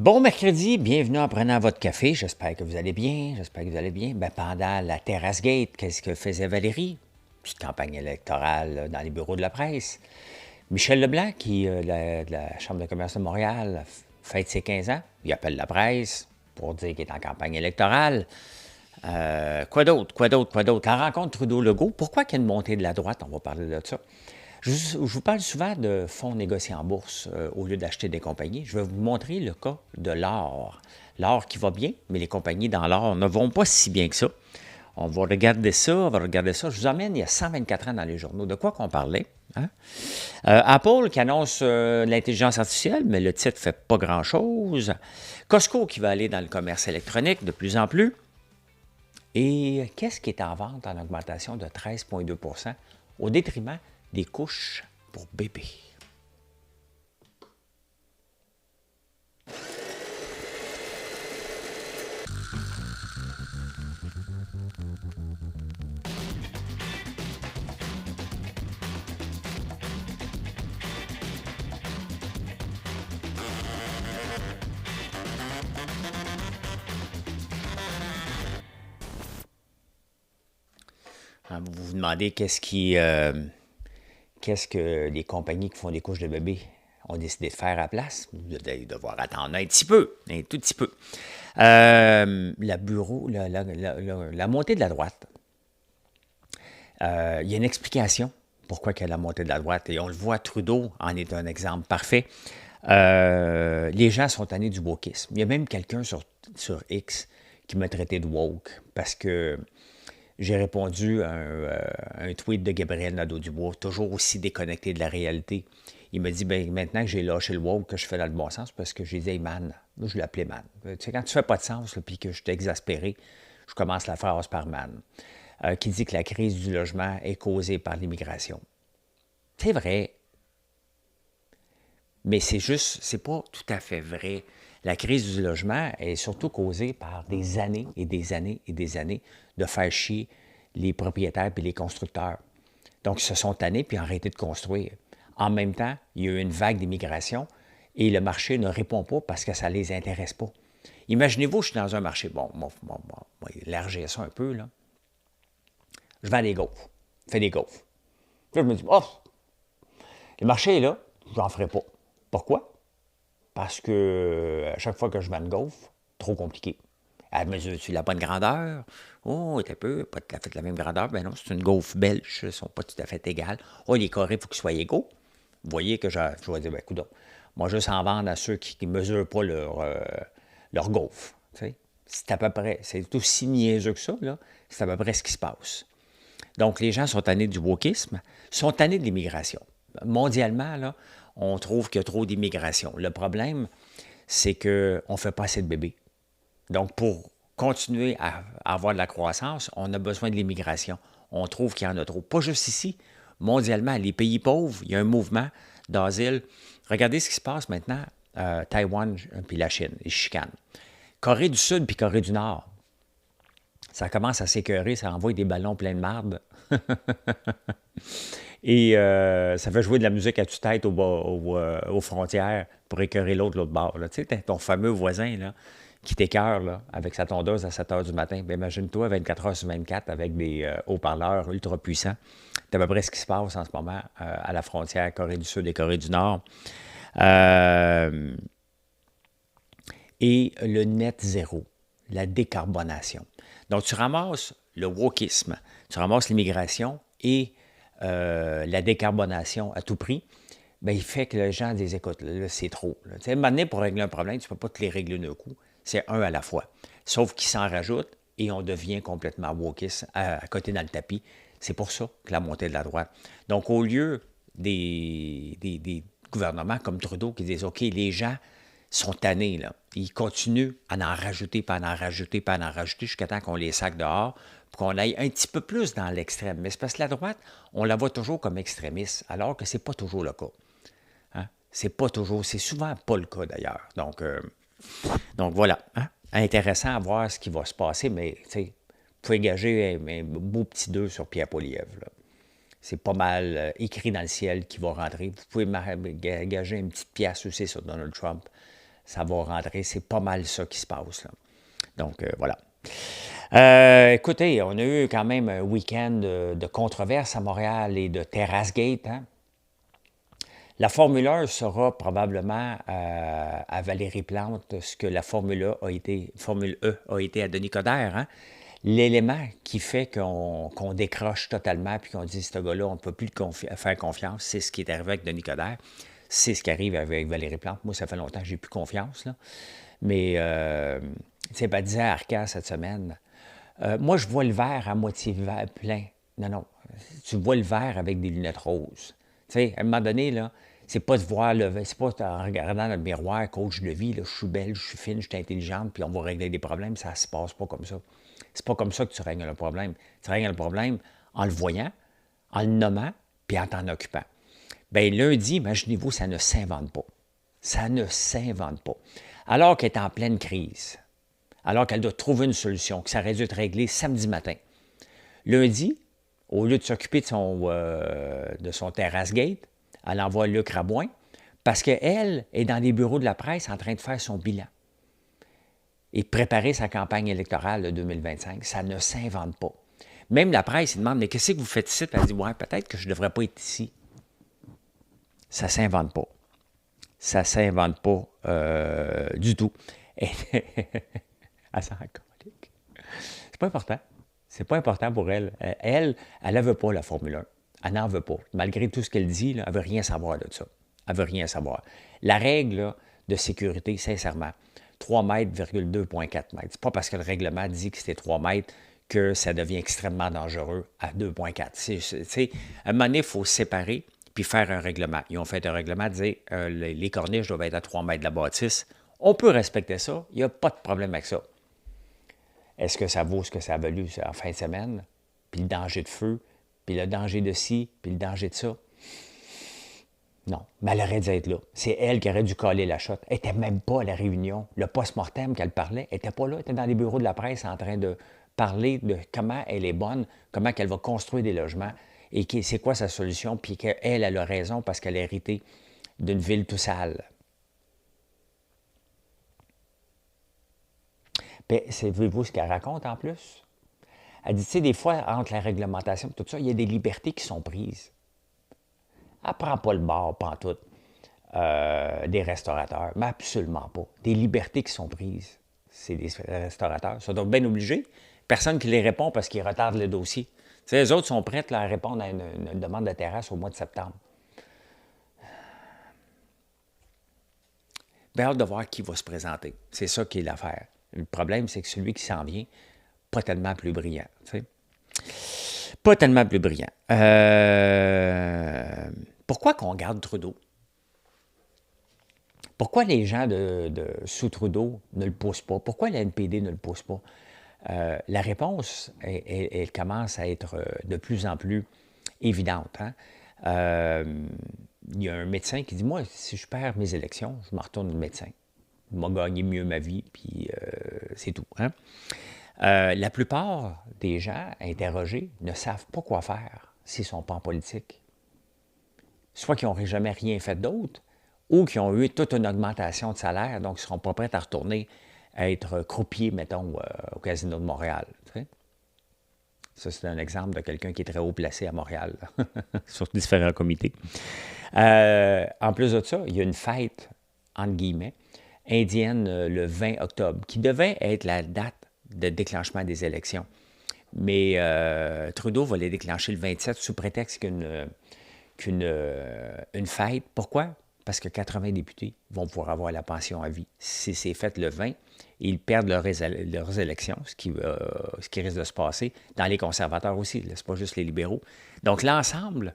Bon mercredi, bienvenue en prenant votre café. J'espère que vous allez bien. J'espère que vous allez bien. Ben, pendant la Terrasse Gate, qu'est-ce que faisait Valérie? Petite campagne électorale dans les bureaux de la presse. Michel Leblanc, qui de la Chambre de commerce de Montréal, fête ses 15 ans. Il appelle la presse pour dire qu'il est en campagne électorale. Quoi d'autre? Quoi d'autre? Quoi d'autre? La rencontre Trudeau-Legault. Pourquoi qu'il y a une montée de la droite? On va parler de ça. Je vous parle souvent de fonds négociés en bourse au lieu d'acheter des compagnies. Je vais vous montrer le cas de l'or. L'or qui va bien, mais les compagnies dans l'or ne vont pas si bien que ça. On va regarder ça, on va regarder ça. Je vous emmène il y a 124 ans dans les journaux. De quoi qu'on parlait? Hein? Apple qui annonce l'intelligence artificielle, mais le titre ne fait pas grand-chose. Costco qui va aller dans le commerce électronique de plus en plus. Et qu'est-ce qui est en vente en augmentation de 13,2 au détriment des couches pour bébés? Vous vous demandez qu'est-ce que les compagnies qui font des couches de bébés ont décidé de faire à la place? Vous allez devoir attendre un petit peu, un tout petit peu. La montée de la droite. Il y a une explication pourquoi il y a la montée de la droite. Et on le voit, Trudeau en est un exemple parfait. Les gens sont tannés du wokisme. Il y a même quelqu'un sur X qui m'a traité de woke parce que j'ai répondu à un tweet de Gabriel Nadeau-Dubois, toujours aussi déconnecté de la réalité. Il me dit, ben maintenant que j'ai lâché le woke, que je fais dans le bon sens, parce que j'ai dit, hey, man, moi je l'appelais man. Tu sais, quand tu fais pas de sens, puis que je suis exaspéré, je commence la phrase par man, qui dit que la crise du logement est causée par l'immigration. C'est vrai, mais c'est pas tout à fait vrai. La crise du logement est surtout causée par des années et des années et des années de faire chier les propriétaires et les constructeurs. Donc, ils se sont tannés puis ont arrêté de construire. En même temps, il y a eu une vague d'immigration et le marché ne répond pas parce que ça ne les intéresse pas. Imaginez-vous, je suis dans un marché. Bon, on va élargir ça un peu, là. Je vends des gaufres. Je fais des gaufres. Puis là, je me dis, oh, le marché est là, je n'en ferai pas. Pourquoi? Parce que à chaque fois que je vends une gaufre, trop compliqué. Elle mesure-tu la bonne grandeur? Oh, t'es peu, pas tout à fait la même grandeur. Ben non, c'est une gaufre belge, elles ne sont pas tout à fait égales. Oh, les carrés, il faut qu'ils soient égaux. Vous voyez que je vais dire, ben écoute, moi, juste en vendre à ceux qui ne mesurent pas leur gaufre. C'est à peu près, c'est aussi niaiseux que ça, là. C'est à peu près ce qui se passe. Donc, les gens sont tannés du wokisme, sont tannés de l'immigration. Mondialement, là, on trouve qu'il y a trop d'immigration. Le problème, c'est qu'on ne fait pas assez de bébés. Donc, pour continuer à avoir de la croissance, on a besoin de l'immigration. On trouve qu'il y en a trop. Pas juste ici, mondialement, les pays pauvres, il y a un mouvement d'asile. Regardez ce qui se passe maintenant, Taïwan puis la Chine, ils chicanent. Corée du Sud puis Corée du Nord, ça commence à s'écœurer, ça envoie des ballons pleins de marde. Et ça fait jouer de la musique à tue-tête aux frontières pour écœurer l'autre bord. Là. Tu sais, ton fameux voisin là, qui t'écœure là, avec sa tondeuse à 7 heures du matin. Bien, imagine-toi 24 heures sur 24 avec des haut-parleurs ultra puissants. C'est à peu près ce qui se passe en ce moment à la frontière Corée du Sud et Corée du Nord. Et le net zéro, la décarbonation. Donc, tu ramasses le wokisme, tu ramasses l'immigration et la décarbonation à tout prix, bien, il fait que les gens disent, écoute, là, c'est trop. Là. Tu sais, à un moment donné, pour régler un problème, tu ne peux pas te les régler d'un coup. C'est un à la fois. Sauf qu'ils s'en rajoutent et on devient complètement wokiste à côté dans le tapis. C'est pour ça que la montée de la droite. Donc, au lieu des gouvernements comme Trudeau qui disent, OK, les gens sont tannés, là. Ils continuent à en rajouter, pas à en rajouter, pas à en rajouter, jusqu'à temps qu'on les sac dehors, pour qu'on aille un petit peu plus dans l'extrême. Mais c'est parce que la droite, on la voit toujours comme extrémiste, alors que c'est pas toujours le cas. Hein? C'est pas toujours, c'est souvent pas le cas d'ailleurs. Donc voilà. Hein? Intéressant à voir ce qui va se passer, mais vous pouvez gager un beau petit 2 sur Pierre Poilievre. Là. C'est pas mal écrit dans le ciel qui va rentrer. Vous pouvez gager une petite pièce aussi sur Donald Trump. ça va rentrer. C'est pas mal ça qui se passe, là. Donc, voilà. Écoutez, on a eu quand même un week-end de controverses à Montréal et de TerrasseGate, hein? La Formule 1 sera probablement à Valérie Plante ce que la Formule E a été à Denis Coderre, hein? L'élément qui fait qu'on décroche totalement puis qu'on dit, ce gars-là, on ne peut plus faire confiance, c'est ce qui est arrivé avec Denis Coderre. C'est ce qui arrive avec Valérie Plante. Moi, ça fait longtemps que j'ai plus confiance, là. Mais, tu sais, elle disait à Arcan cette semaine, moi, je vois le verre à moitié plein. Non, non, tu vois le verre avec des lunettes roses. Tu sais, à un moment donné, là, c'est pas de voir c'est pas en regardant dans le miroir, coach de vie, là, je suis belle, je suis fine, je suis intelligente, puis on va régler des problèmes. Ça se passe pas comme ça. C'est pas comme ça que tu règles le problème. Tu règles le problème en le voyant, en le nommant, puis en t'en occupant. Bien, lundi, imaginez-vous, ça ne s'invente pas. Ça ne s'invente pas. Alors qu'elle est en pleine crise, alors qu'elle doit trouver une solution, que ça aurait dû être réglé samedi matin. Lundi, au lieu de s'occuper de son TerrasseGate, elle envoie Luc Rabouin parce qu'elle est dans les bureaux de la presse en train de faire son bilan et préparer sa campagne électorale de 2025. Ça ne s'invente pas. Même la presse, elle demande, mais qu'est-ce que vous faites ici? Elle dit, ouais, peut-être que je ne devrais pas être ici. Ça ne s'invente pas. Ça ne s'invente pas du tout. Elle s'en colique. C'est pas important. C'est pas important pour elle. Elle ne veut pas la Formule 1. Elle n'en veut pas. Malgré tout ce qu'elle dit, là, elle ne veut rien savoir de ça. Elle ne veut rien savoir. La règle là, de sécurité, sincèrement, 3 mètres, 2,4 mètres. C'est pas parce que le règlement dit que c'était 3 mètres que ça devient extrêmement dangereux à 2,4. À un moment donné, il faut se séparer puis faire un règlement. Ils ont fait un règlement, dire les corniches doivent être à 3 mètres de la bâtisse. On peut respecter ça. Il n'y a pas de problème avec ça. Est-ce que ça vaut ce que ça a valu en fin de semaine? Puis le danger de feu, puis le danger de ci, puis le danger de ça? Non, mais elle aurait dû être là. C'est elle qui aurait dû coller la shot. Elle n'était même pas à la réunion. Le post-mortem qu'elle parlait, elle n'était pas là. Elle était dans les bureaux de la presse en train de parler de comment elle est bonne, comment elle va construire des logements et c'est quoi sa solution, puis qu'elle a raison parce qu'elle a hérité d'une ville tout sale. Puis, savez-vous ce qu'elle raconte en plus? Elle dit, tu sais, des fois, entre la réglementation et tout ça, il y a des libertés qui sont prises. Elle ne prend pas le bord, pantoute, des restaurateurs, mais absolument pas. Des libertés qui sont prises, c'est des restaurateurs. Ils sont donc bien obligés. Personne qui les répond parce qu'ils retardent le dossier. Tu sais, les autres sont prêts à répondre à une demande de terrasse au mois de septembre. Bien hâte de voir qui va se présenter. C'est ça qui est l'affaire. Le problème, c'est que celui qui s'en vient, pas tellement plus brillant. Tu sais. Pas tellement plus brillant. Pourquoi qu'on garde Trudeau? Pourquoi les gens sous Trudeau ne le poussent pas? Pourquoi la NPD ne le pousse pas? La réponse, elle commence à être de plus en plus évidente. Hein? Il y a un médecin qui dit, moi, si je perds mes élections, je me retourne au médecin. Il m'a gagné mieux ma vie, puis c'est tout. Hein? La plupart des gens interrogés ne savent pas quoi faire s'ils ne sont pas en politique. Soit qu'ils n'auraient jamais rien fait d'autre, ou qu'ils ont eu toute une augmentation de salaire, donc ils ne seront pas prêts à retourner à être croupiers, mettons, au Casino de Montréal. Tu sais? Ça, c'est un exemple de quelqu'un qui est très haut placé à Montréal, sur différents comités. En plus de ça, il y a une fête, entre guillemets, indienne le 20 octobre, qui devait être la date de déclenchement des élections. Mais Trudeau va les déclencher le 27 sous prétexte qu'une fête. Pourquoi? Parce que 80 députés vont pouvoir avoir la pension à vie. Si c'est fait le 20, ils perdent leurs élections, ce qui risque de se passer dans les conservateurs aussi. Ce n'est pas juste les libéraux. Donc l'ensemble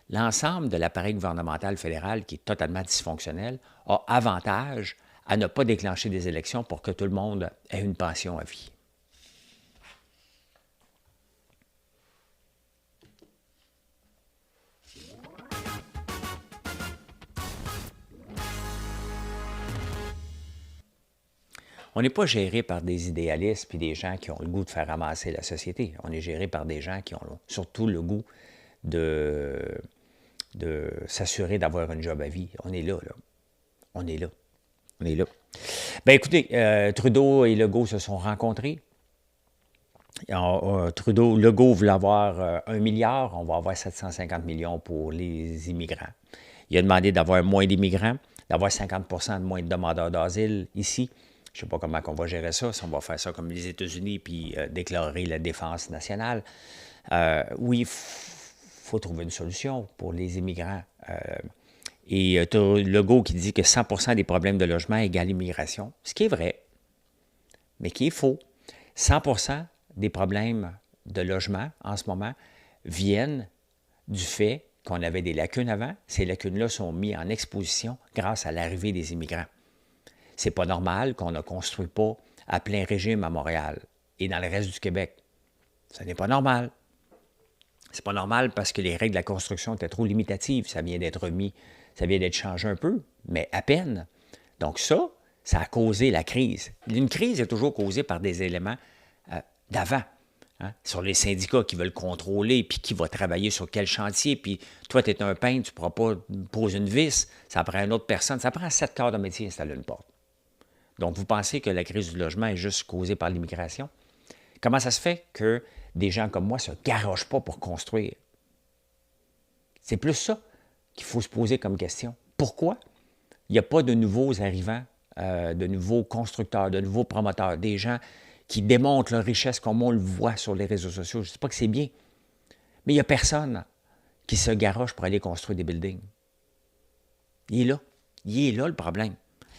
de l'appareil gouvernemental fédéral, qui est totalement dysfonctionnel, a avantage à ne pas déclencher des élections pour que tout le monde ait une pension à vie. On n'est pas géré par des idéalistes puis des gens qui ont le goût de faire ramasser la société. On est géré par des gens qui ont surtout le goût de s'assurer d'avoir un job à vie. On est là, là. On est là. On est là. Ben écoutez, Trudeau et Legault se sont rencontrés. Legault voulait avoir 1 milliard, on va avoir 750 millions pour les immigrants. Il a demandé d'avoir moins d'immigrants, d'avoir 50 de moins de demandeurs d'asile ici. Je ne sais pas comment on va gérer ça, si on va faire ça comme les États-Unis, puis déclarer la défense nationale. Oui, il faut trouver une solution pour les immigrants. Et tu as Legault qui dit que 100 des problèmes de logement égale immigration, ce qui est vrai, mais qui est faux. 100 des problèmes de logement en ce moment viennent du fait qu'on avait des lacunes avant. Ces lacunes-là sont mises en exposition grâce à l'arrivée des immigrants. C'est pas normal qu'on ne construit pas à plein régime à Montréal et dans le reste du Québec. Ce n'est pas normal. C'est pas normal parce que les règles de la construction étaient trop limitatives. Ça vient d'être remis, ça vient d'être changé un peu, mais à peine. Donc ça a causé la crise. Une crise est toujours causée par des éléments d'avant. Hein? Sur les syndicats qui veulent contrôler, puis qui va travailler sur quel chantier, puis toi, tu es un peintre, tu ne pourras pas poser une vis, ça prend une autre personne, ça prend 7 quarts de métier installer une porte. Donc, vous pensez que la crise du logement est juste causée par l'immigration? Comment ça se fait que des gens comme moi ne se garochent pas pour construire? C'est plus ça qu'il faut se poser comme question. Pourquoi il n'y a pas de nouveaux arrivants, de nouveaux constructeurs, de nouveaux promoteurs, des gens qui démontrent leur richesse comme on le voit sur les réseaux sociaux? Je ne dis pas que c'est bien, mais il n'y a personne qui se garoche pour aller construire des buildings. Il est là. Il est là le problème.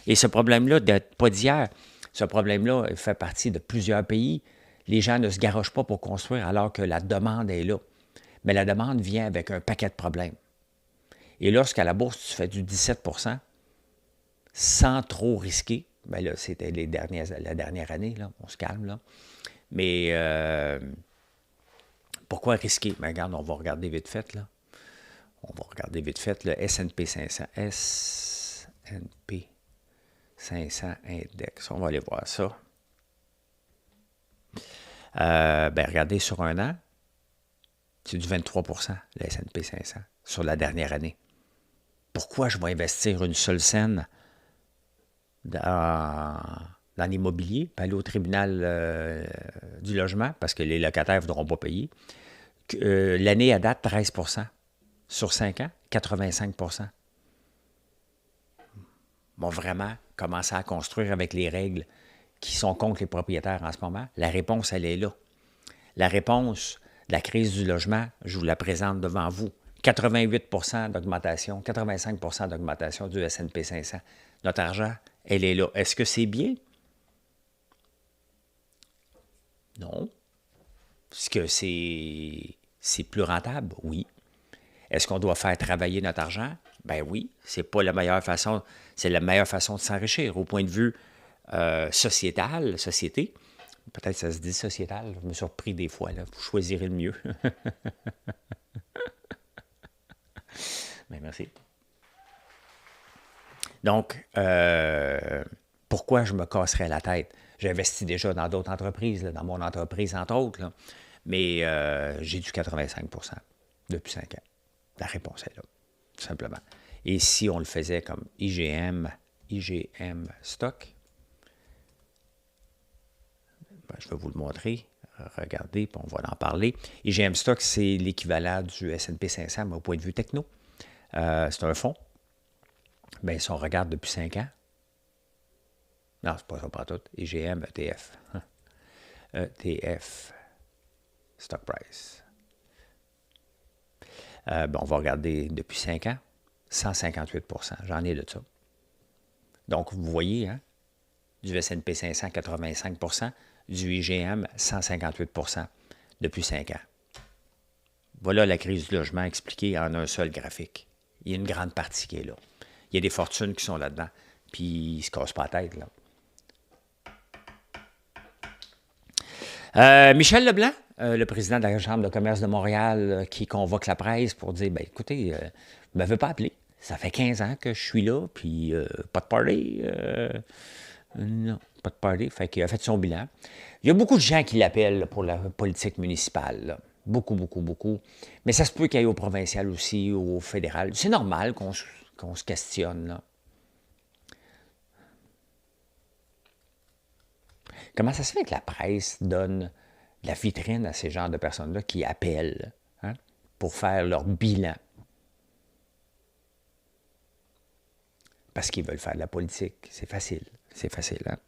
Et ce problème-là, pas d'hier, ce problème-là fait partie de plusieurs pays. Les gens ne se garochent pas pour construire alors que la demande est là. Mais la demande vient avec un paquet de problèmes. Et lorsqu'à la bourse, tu fais du 17 sans trop risquer, bien là, c'était la dernière année, là, on se calme, là. Mais pourquoi risquer? Bien, regarde, on va regarder vite fait, là. On va regarder vite fait le S&P 500. S&P 500 Index. On va aller voir ça. Ben, regardez sur un an, c'est du 23 le S&P 500 sur la dernière année. Pourquoi je vais investir une seule scène dans l'immobilier, puis aller au tribunal du logement, parce que les locataires ne voudront pas payer? L'année à date, 13 sur 5 ans, 85 vont vraiment commencer à construire avec les règles qui sont contre les propriétaires en ce moment? La réponse, elle est là. La réponse de la crise du logement, je vous la présente devant vous. 88 d'augmentation, 85 d'augmentation du S&P 500. Notre argent, elle est là. Est-ce que c'est bien? Non. Est-ce que c'est plus rentable? Oui. Est-ce qu'on doit faire travailler notre argent? Ben oui. C'est pas la meilleure façon. C'est la meilleure façon de s'enrichir au point de vue sociétal, société. Peut-être ça se dit sociétal. Je me suis surpris des fois. Là. Vous choisirez le mieux. Ben, merci. Donc, pourquoi je me casserais la tête? J'investis déjà dans d'autres entreprises, là, dans mon entreprise, entre autres, là, mais j'ai du 85 depuis 5 ans. La réponse est là, tout simplement. Et si on le faisait comme IGM Stock, ben, je vais vous le montrer. Regardez, puis on va en parler. IGM Stock, c'est l'équivalent du S&P 500, mais au point de vue techno. C'est un fonds. Bien, si on regarde depuis 5 ans, non, c'est pas ça, pas tout. IGM ETF. ETF. Stock price. On va regarder depuis 5 ans. 158 j'en ai de ça. Donc, vous voyez, hein, du S&P 500, 85 du IGM, 158 depuis 5 ans. Voilà la crise du logement expliquée en un seul graphique. Il y a une grande partie qui est là. Il y a des fortunes qui sont là-dedans, puis ils ne se cassent pas la tête, là. Michel Leblanc, le président de la Chambre de commerce de Montréal, qui convoque la presse pour dire, bien, écoutez, vous ne m'avez pas appelé. Ça fait 15 ans que je suis là, puis pas de party. Non, pas de party. Fait qu'il a fait son bilan. Il y a beaucoup de gens qui l'appellent pour la politique municipale, là. Beaucoup, beaucoup, beaucoup. Mais ça se peut qu'il y ait au provincial aussi, au fédéral. C'est normal qu'on se questionne, là. Comment ça se fait que la presse donne la vitrine à ces genres de personnes-là qui appellent hein, pour faire leur bilan? Parce qu'ils veulent faire de la politique. C'est facile. C'est facile. Hein?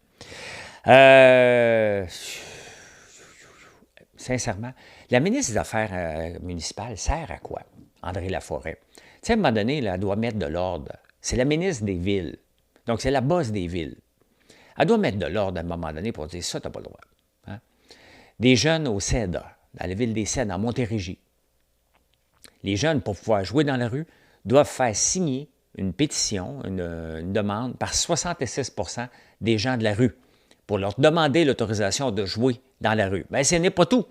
Sincèrement, la ministre des Affaires municipales sert à quoi? André Laforêt. Tu sais, à un moment donné, là, elle doit mettre de l'ordre. C'est la ministre des Villes. Donc, c'est la boss des villes. Elle doit mettre de l'ordre à un moment donné pour dire ça, tu n'as pas le droit. Hein? Des jeunes au Cèdre, dans la ville des Cèdres, en Montérégie. Les jeunes, pour pouvoir jouer dans la rue, doivent faire signer une pétition, une demande par 66 des gens de la rue pour leur demander l'autorisation de jouer dans la rue. Bien, ce n'est pas tout.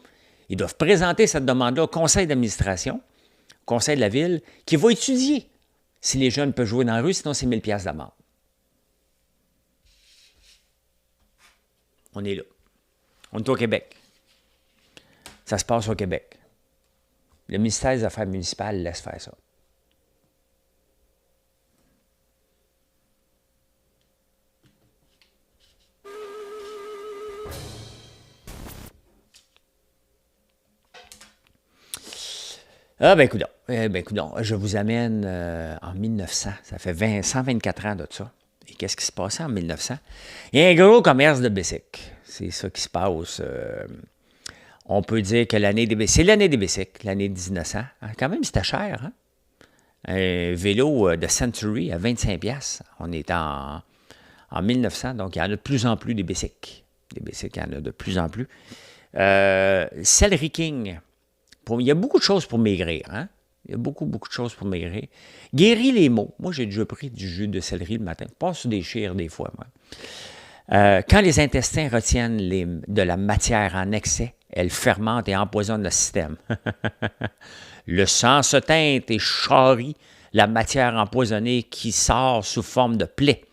Ils doivent présenter cette demande-là au conseil d'administration, au conseil de la ville, qui va étudier si les jeunes peuvent jouer dans la rue, sinon c'est 1000 $ d'amende. On est là. On est au Québec. Ça se passe au Québec. Le ministère des Affaires municipales laisse faire ça. Ah, ben, coudonc, je vous amène en 1900. Ça fait 124 ans de ça. Et qu'est-ce qui se passait en 1900? Il y a un gros commerce de bicycles. C'est ça qui se passe. On peut dire que l'année des bicycles, c'est l'année des bicycles, l'année 1900. Hein, quand même, c'était cher. Hein? Un vélo de Century à 25 $. On est en 1900, donc il y en a de plus en plus des bicycles. Des bicycles, il y en a de plus en plus. Celery King. Il y a beaucoup de choses pour maigrir. Hein? Il y a beaucoup de choses pour maigrir. Guérit les maux. Moi, j'ai déjà pris du jus de céleri le matin. Pas sous des chires des fois, moi. Quand les intestins retiennent de la matière en excès, elles fermentent et empoisonnent le système. Le sang se teinte et charrie la matière empoisonnée qui sort sous forme de plaie.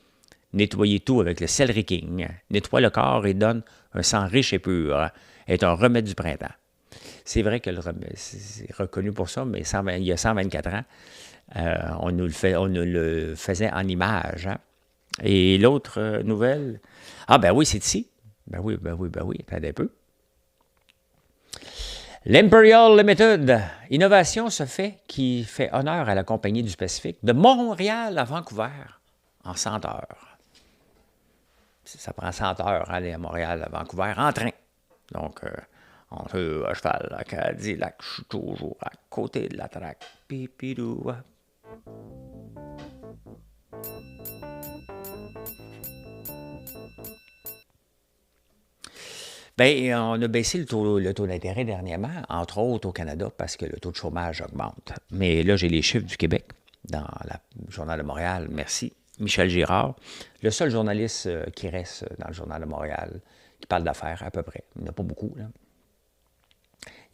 Nettoyez tout avec le Celery King. Nettoie le corps et donne un sang riche et pur. Est un remède du printemps. C'est vrai que c'est reconnu pour ça, mais il y a 124 ans, on nous le faisait en image. Hein? Et l'autre nouvelle, ah ben oui, c'est ici. Ben oui, attendez un peu. L'Imperial Limited, innovation se fait qui fait honneur à la compagnie du Pacifique de Montréal à Vancouver en 100 heures. Ça prend 100 heures aller à Montréal à Vancouver en train. Donc, on peut à cheval, à Cadillac, je suis toujours à côté de la traque. Pipidou. Bien, on a baissé le taux d'intérêt dernièrement, entre autres au Canada, parce que le taux de chômage augmente. Mais là, j'ai les chiffres du Québec dans le Journal de Montréal. Merci. Michel Girard, le seul journaliste qui reste dans le Journal de Montréal, qui parle d'affaires à peu près. Il n'y en a pas beaucoup, là.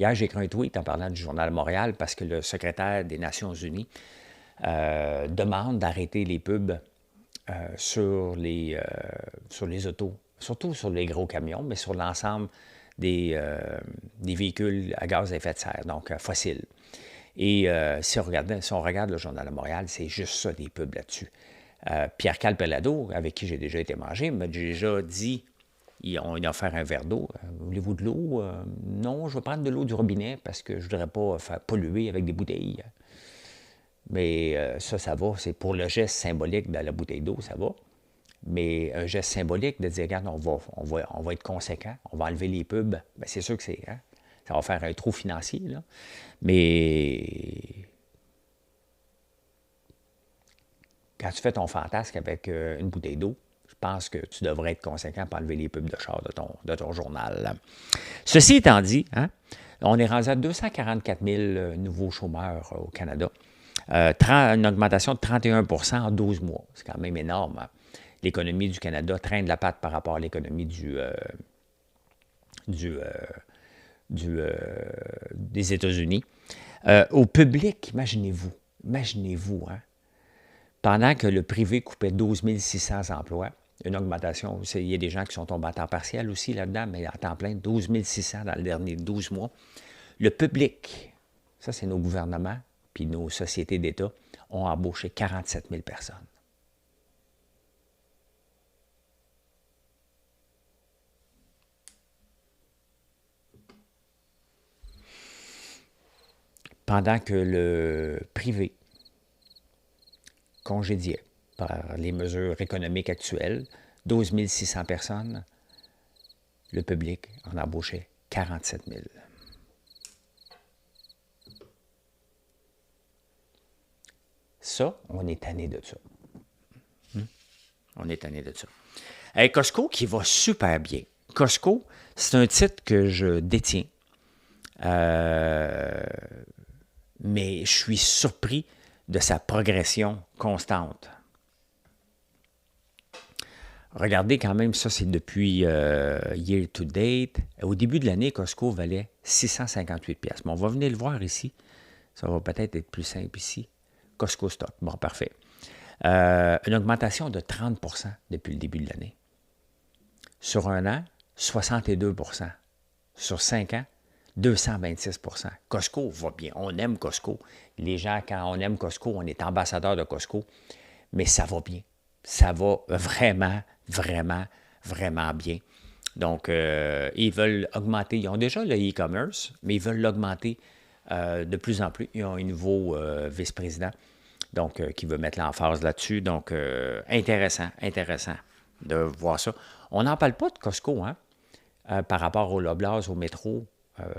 Hier, j'ai écrit un tweet en parlant du Journal de Montréal parce que le secrétaire des Nations unies demande d'arrêter les pubs sur les autos, surtout sur les gros camions, mais sur l'ensemble des véhicules à gaz à effet de serre, donc fossiles. Et si on regarde le Journal de Montréal, c'est juste ça, des pubs là-dessus. Pierre Calpelado, avec qui j'ai déjà été mangé, m'a déjà dit... On a offert un verre d'eau. Voulez-vous de l'eau? Non, je vais prendre de l'eau du robinet parce que je ne voudrais pas faire polluer avec des bouteilles. Mais ça va. C'est pour le geste symbolique de la bouteille d'eau, ça va. Mais un geste symbolique de dire, regarde, on va être conséquent, on va enlever les pubs. Bien, c'est sûr que ça va faire un trou financier, là. Mais quand tu fais ton fantasque avec une bouteille d'eau, je pense que tu devrais être conséquent pour enlever les pubs de char de ton journal. Ceci étant dit, hein, on est rendu à 244 000 nouveaux chômeurs au Canada. Une augmentation de 31 % en 12 mois. C'est quand même énorme. Hein. L'économie du Canada traîne la patte par rapport à l'économie des États-Unis. Au public, imaginez-vous, hein, pendant que le privé coupait 12 600 emplois, une augmentation, il y a des gens qui sont tombés à temps partiel aussi là-dedans, mais à temps plein, 12 600 dans les derniers 12 mois. Le public, ça c'est nos gouvernements, puis nos sociétés d'État, ont embauché 47 000 personnes. pendant que le privé congédiait par les mesures économiques actuelles 12 600 personnes, le public en embauchait 47 000. Ça, on est tanné de ça. On est tanné de ça. Hey, Costco qui va super bien. Costco, c'est un titre que je détiens. Mais je suis surpris de sa progression constante. Regardez quand même, ça c'est depuis year to date. Au début de l'année, Costco valait 658 pièces. Bon, on va venir le voir ici. Ça va peut-être être plus simple ici. Costco Stock. Bon, parfait. Une augmentation de 30 % depuis le début de l'année. Sur un an, 62 %. Sur 5 ans, 226 %. Costco va bien. On aime Costco. Les gens, quand on aime Costco, on est ambassadeur de Costco. Mais ça va bien. Ça va vraiment, vraiment, vraiment bien. Donc, ils veulent augmenter. Ils ont déjà le e-commerce, mais ils veulent l'augmenter de plus en plus. Ils ont un nouveau vice-président, donc qui veut mettre l'emphase là-dessus. Donc, intéressant de voir ça. On n'en parle pas de Costco, hein, par rapport au Loblaws, au métro,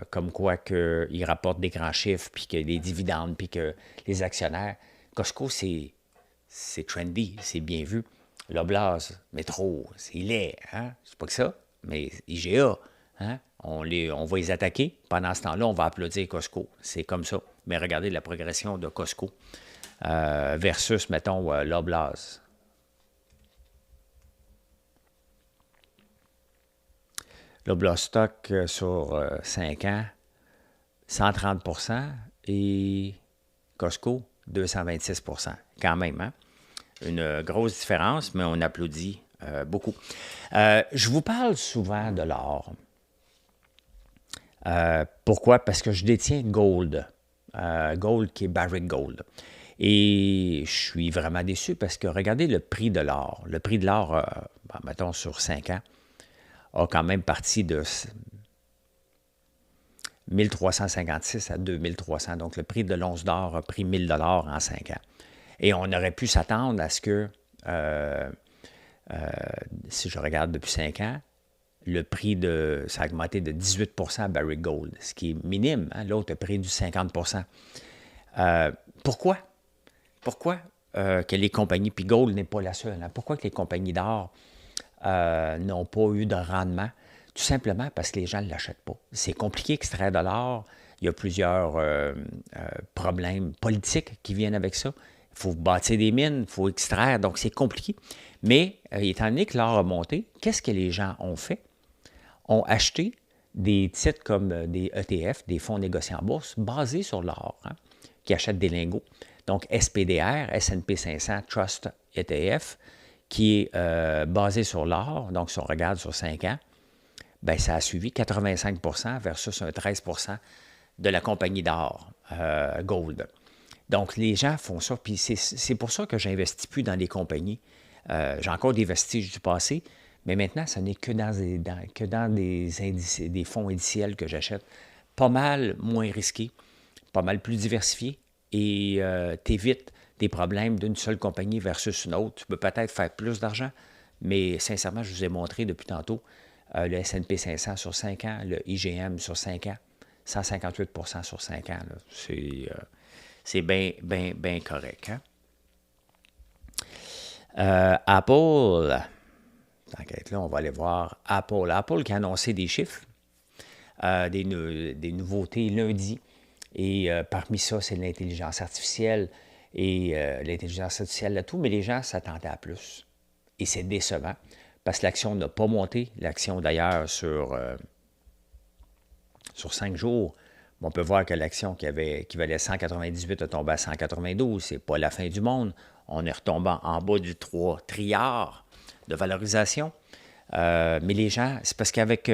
comme quoi qu'ils rapportent des grands chiffres, puis que des dividendes, puis que les actionnaires. Costco, c'est trendy, c'est bien vu. Loblaws, métro, c'est laid, hein? C'est pas que ça, mais IGA, hein? On va les attaquer. Pendant ce temps-là, on va applaudir Costco. C'est comme ça. Mais regardez la progression de Costco versus, mettons, Loblaws. Loblaws stock sur 5 ans, 130 % et Costco, 226 % quand même, hein? Une grosse différence, mais on applaudit beaucoup. Je vous parle souvent de l'or. Pourquoi? Parce que je détiens Gold. Gold qui est Barrick Gold. Et je suis vraiment déçu parce que regardez le prix de l'or. Le prix de l'or, mettons sur 5 ans, a quand même parti de 1356 à 2300. Donc le prix de l'once d'or a pris 1000 $ en 5 ans. Et on aurait pu s'attendre à ce que, si je regarde depuis 5 ans, le prix ça a augmenté de 18 % à Barrick Gold, ce qui est minime. Hein? L'autre a pris du 50 %. Pourquoi? Pourquoi que les compagnies, puis Gold n'est pas la seule, hein? Pourquoi que les compagnies d'or n'ont pas eu de rendement? Tout simplement parce que les gens ne l'achètent pas. C'est compliqué d'extraire de l'or. Il y a plusieurs problèmes politiques qui viennent avec ça. Il faut bâtir des mines, il faut extraire, donc c'est compliqué. Mais étant donné que l'or a monté, qu'est-ce que les gens ont fait? Ont acheté des titres comme des ETF, des fonds négociés en bourse, basés sur l'or, hein, qui achètent des lingots. Donc SPDR, S&P 500 Trust ETF, qui est basé sur l'or. Donc si on regarde sur 5 ans, bien, ça a suivi 85 % versus un 13 % de la compagnie d'or, Gold. Donc, les gens font ça, puis c'est pour ça que je n'investis plus dans les compagnies. J'ai encore des vestiges du passé, mais maintenant, ce n'est que dans des fonds indiciels que j'achète. Pas mal moins risqués, pas mal plus diversifiés, et t'évites des problèmes d'une seule compagnie versus une autre. Tu peux peut-être faire plus d'argent, mais sincèrement, je vous ai montré depuis tantôt, le S&P 500 sur 5 ans, le IGM sur 5 ans, 158 % sur 5 ans. C'est bien, bien, bien correct. Hein? Apple, t'inquiète là, on va aller voir Apple. Apple qui a annoncé des chiffres, des nouveautés lundi. Et parmi ça, c'est l'intelligence artificielle. Et l'intelligence artificielle, là, tout, mais les gens s'attendaient à plus. Et c'est décevant, parce que l'action n'a pas monté. L'action, d'ailleurs, sur 5 jours, on peut voir que l'action qui valait 198 a tombé à 192. Ce n'est pas la fin du monde. On est retombé en bas du 3 trilliards de valorisation. Mais les gens, c'est parce qu'avec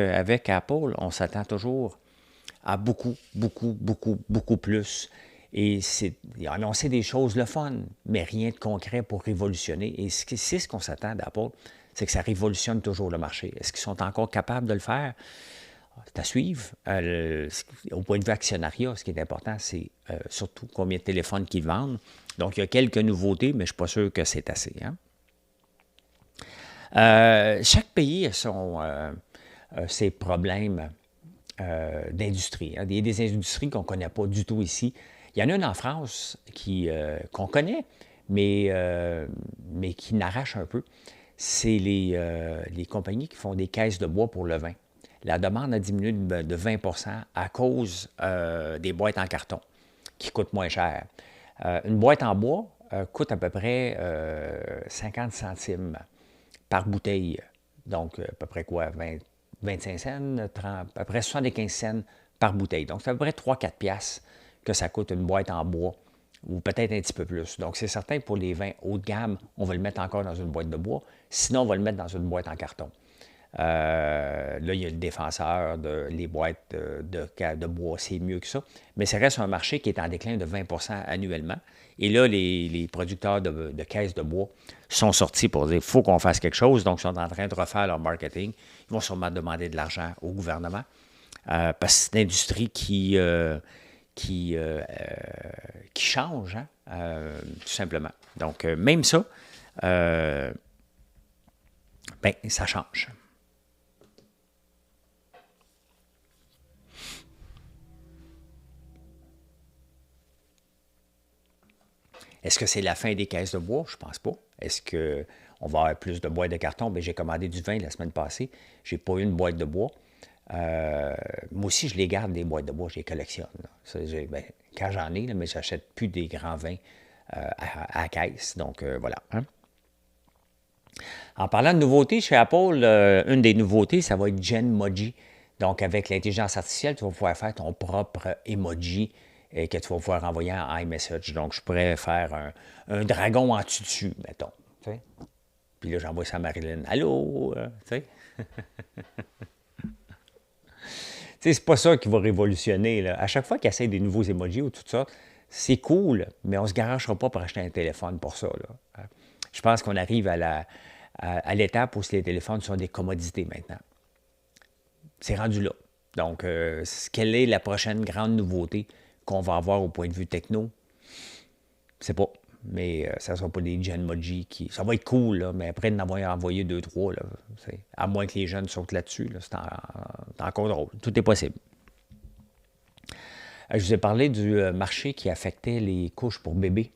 Apple, on s'attend toujours à beaucoup, beaucoup, beaucoup, beaucoup plus. Et ils ont annoncé des choses le fun, mais rien de concret pour révolutionner. Et c'est ce qu'on s'attend d'Apple, c'est que ça révolutionne toujours le marché. Est-ce qu'ils sont encore capables de le faire? C'est à suivre. Au point de vue actionnariat, ce qui est important, c'est surtout combien de téléphones qu'ils vendent. Donc, il y a quelques nouveautés, mais je ne suis pas sûr que c'est assez. Hein? Chaque pays a ses problèmes d'industrie. Hein. Il y a des industries qu'on ne connaît pas du tout ici. Il y en a une en France qu'on connaît, mais qui n'arrache un peu. C'est les compagnies qui font des caisses de bois pour le vin. La demande a diminué de 20 à cause des boîtes en carton qui coûtent moins cher. Une boîte en bois coûte à peu près 50 centimes par bouteille. Donc, à peu près quoi? 25 cents, 30, à peu près 75 cents par bouteille. Donc, c'est à peu près 3-4 piastres que ça coûte une boîte en bois, ou peut-être un petit peu plus. Donc, c'est certain que pour les vins haut de gamme, on va le mettre encore dans une boîte de bois. Sinon, on va le mettre dans une boîte en carton. Là, il y a le défenseur les boîtes de bois, c'est mieux que ça. Mais ça reste un marché qui est en déclin de 20 annuellement. Et là, les producteurs de caisses de bois sont sortis pour dire qu'il faut qu'on fasse quelque chose. Donc, ils sont en train de refaire leur marketing. Ils vont sûrement demander de l'argent au gouvernement. Parce que c'est une industrie qui change, hein, tout simplement. Donc, même ça, ça change. Est-ce que c'est la fin des caisses de bois? Je ne pense pas. Est-ce qu'on va avoir plus de boîtes de carton? Bien, j'ai commandé du vin la semaine passée. Je n'ai pas eu une boîte de bois. Moi aussi, je les garde, les boîtes de bois, je les collectionne. Ça, quand j'en ai, là, mais je n'achète plus des grands vins à la caisse. Donc, voilà. Hein? En parlant de nouveautés, chez Apple, une des nouveautés, ça va être Genmoji. Donc, avec l'intelligence artificielle, tu vas pouvoir faire ton propre emoji que tu vas pouvoir envoyer en iMessage. Donc, je pourrais faire un dragon en tutu, mettons. T'sais? Puis là, j'envoie ça à Marilyn. Allô? Tu sais? C'est pas ça qui va révolutionner. Là. À chaque fois qu'ils essaient des nouveaux emojis ou tout ça, c'est cool, mais on ne se garagera pas pour acheter un téléphone pour ça. Là. Je pense qu'on arrive à l'étape où les téléphones sont des commodités maintenant. C'est rendu là. Donc, quelle est la prochaine grande nouveauté qu'on va avoir au point de vue techno? Je sais pas. Mais ça ne sera pas des Genmoji qui. Ça va être cool, là, mais après d'en avoir envoyé 2-3, là, à moins que les jeunes sautent là-dessus, là, c'est encore drôle. Tout est possible. Je vous ai parlé du marché qui affectait les couches pour bébés.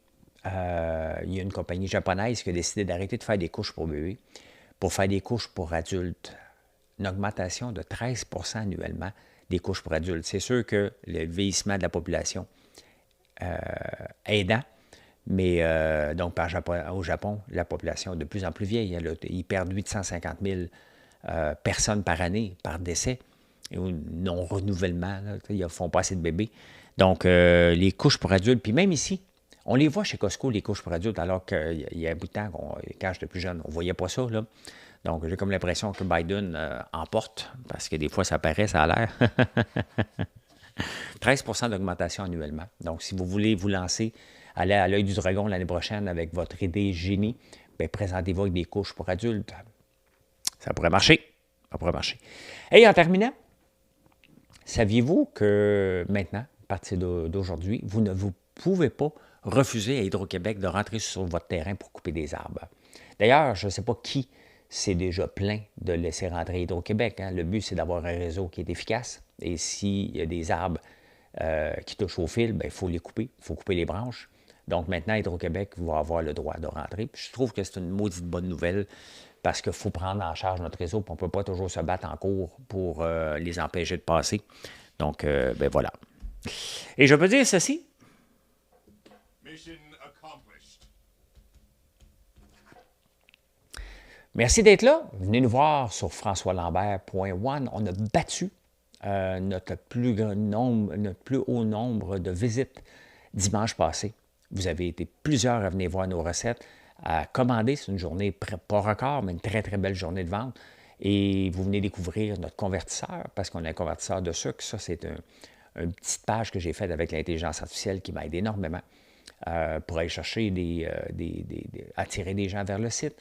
Il y a une compagnie japonaise qui a décidé d'arrêter de faire des couches pour bébés pour faire des couches pour adultes. Une augmentation de 13 annuellement des couches pour adultes. C'est sûr que le vieillissement de la population aidant, mais donc au Japon, la population est de plus en plus vieille. Ils perdent 850 000 personnes par année par décès et non-renouvellement. Là, ils ne font pas assez de bébés. Donc, les couches pour adultes, puis même ici, on les voit chez Costco, les couches pour adultes, alors qu'il y a un bout de temps, quand j'étais plus jeune, on ne voyait pas ça. Là. Donc, j'ai comme l'impression que Biden emporte, parce que des fois, ça paraît, ça a l'air. 13 d'augmentation annuellement. Donc, si vous voulez vous lancer, aller à l'œil du dragon l'année prochaine avec votre idée génie, bien, présentez-vous avec des couches pour adultes. Ça pourrait marcher. Ça pourrait marcher. Et en terminant, saviez-vous que maintenant, à partir d'aujourd'hui, vous ne vous pouvez pas refuser à Hydro-Québec de rentrer sur votre terrain pour couper des arbres? D'ailleurs, je ne sais pas qui s'est déjà plaint de laisser rentrer Hydro-Québec. Hein. Le but, c'est d'avoir un réseau qui est efficace. Et s'il y a des arbres qui touchent au fil, bien, il faut les couper. Il faut couper les branches. Donc maintenant, Hydro-Québec va avoir le droit de rentrer. Puis je trouve que c'est une maudite bonne nouvelle parce qu'il faut prendre en charge notre réseau. On ne peut pas toujours se battre en cours pour les empêcher de passer. Donc, ben voilà. Et je peux dire ceci. Mission accomplished. Merci d'être là. Venez nous voir sur françoislambert.one. On a battu notre plus haut nombre de visites dimanche passé. Vous avez été plusieurs à venir voir nos recettes, à commander. C'est une journée pas record, mais une très, très belle journée de vente. Et vous venez découvrir notre convertisseur, parce qu'on a un convertisseur de sucre. Ça, c'est une petite page que j'ai faite avec l'intelligence artificielle qui m'aide énormément pour aller chercher attirer des gens vers le site.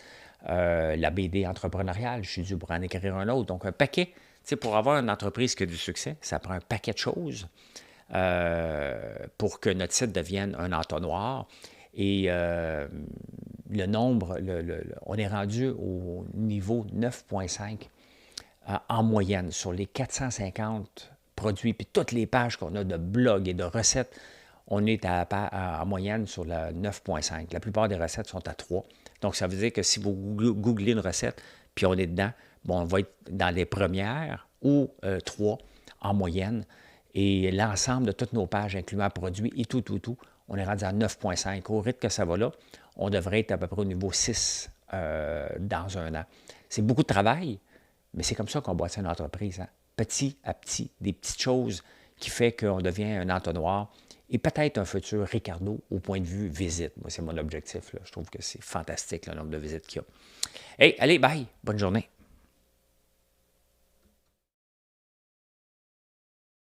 la BD entrepreneuriale, je suis dû pour en écrire un autre. Donc, un paquet. Tu sais, pour avoir une entreprise qui a du succès, ça prend un paquet de choses pour que notre site devienne un entonnoir. Et le nombre, on est rendu au niveau 9,5 en moyenne sur les 450 produits, puis toutes les pages qu'on a de blogs et de recettes, on est en moyenne sur la 9,5. La plupart des recettes sont à 3. Donc, ça veut dire que si vous googlez une recette, puis on est dedans, bon, on va être dans les premières ou 3 en moyenne. Et l'ensemble de toutes nos pages, incluant produits et tout, on est rendu à 9,5. Au rythme que ça va là, on devrait être à peu près au niveau 6 dans un an. C'est beaucoup de travail, mais c'est comme ça qu'on bâtit une entreprise. Hein? Petit à petit, des petites choses qui fait qu'on devient un entonnoir et peut-être un futur Ricardo au point de vue visite. Moi, c'est mon objectif. Là. Je trouve que c'est fantastique le nombre de visites qu'il y a. Hey, allez, bye! Bonne journée!